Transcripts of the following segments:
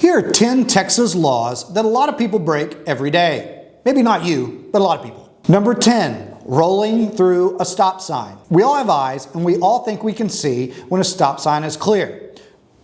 Here are 10 Texas laws that a lot of people break every day. Maybe not you, but a lot of people. Number 10, rolling through a stop sign. We all have eyes and we all think we can see when a stop sign is clear.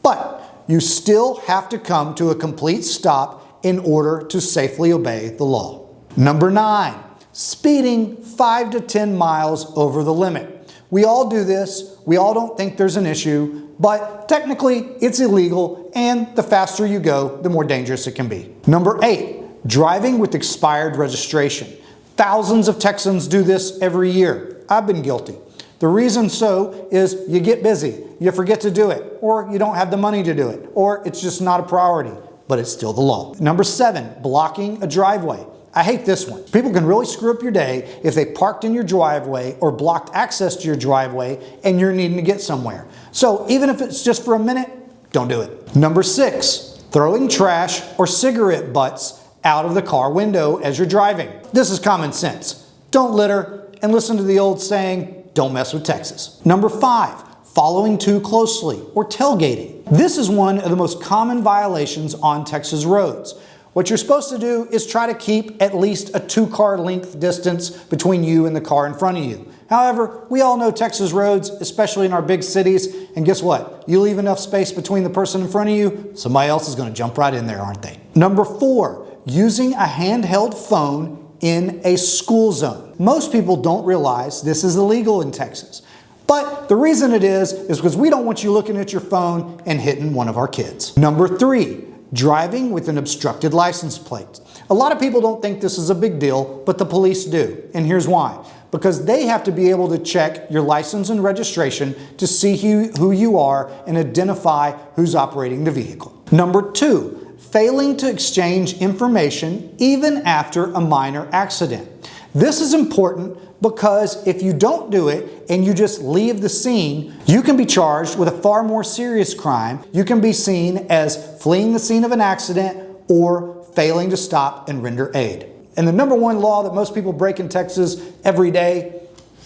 But you still have to come to a complete stop in order to safely obey the law. Number 9, speeding 5 to 10 miles over the limit. We all do this. We all don't think there's an issue, but technically it's illegal, and the faster you go, the more dangerous it can be. Number 8, driving with expired registration. Thousands of Texans do this every year. I've been guilty. The reason so is you get busy, you forget to do it, or you don't have the money to do it, or it's just not a priority, but it's still the law. Number 7, blocking a driveway. I hate this one. People can really screw up your day if they parked in your driveway or blocked access to your driveway and you're needing to get somewhere. So even if it's just for a minute, don't do it. Number 6, throwing trash or cigarette butts out of the car window as you're driving. This is common sense. Don't litter, and listen to the old saying, don't mess with Texas. Number 5, following too closely or tailgating. This is one of the most common violations on Texas roads. What you're supposed to do is try to keep at least a 2-car length distance between you and the car in front of you. However, we all know Texas roads, especially in our big cities, and guess what? You leave enough space between the person in front of you, somebody else is going to jump right in there, aren't they? Number 4, using a handheld phone in a school zone. Most people don't realize this is illegal in Texas. But the reason it is because we don't want you looking at your phone and hitting one of our kids. Number 3, driving with an obstructed license plate. A lot of people don't think this is a big deal, but the police do. And here's why. Because they have to be able to check your license and registration to see who you are and identify who's operating the vehicle. Number 2, failing to exchange information even after a minor accident. This is important because if you don't do it and you just leave the scene, you can be charged with a far more serious crime. You can be seen as fleeing the scene of an accident or failing to stop and render aid. And the number 1 law that most people break in Texas every day,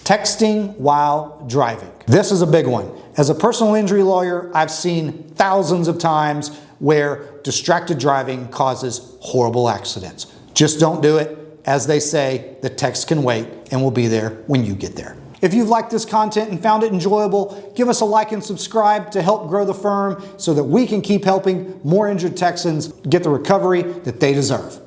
texting while driving. This is a big one. As a personal injury lawyer, I've seen thousands of times where distracted driving causes horrible accidents. Just don't do it. As they say, the text can wait and will be there when you get there. If you've liked this content and found it enjoyable, give us a like and subscribe to help grow the firm so that we can keep helping more injured Texans get the recovery that they deserve.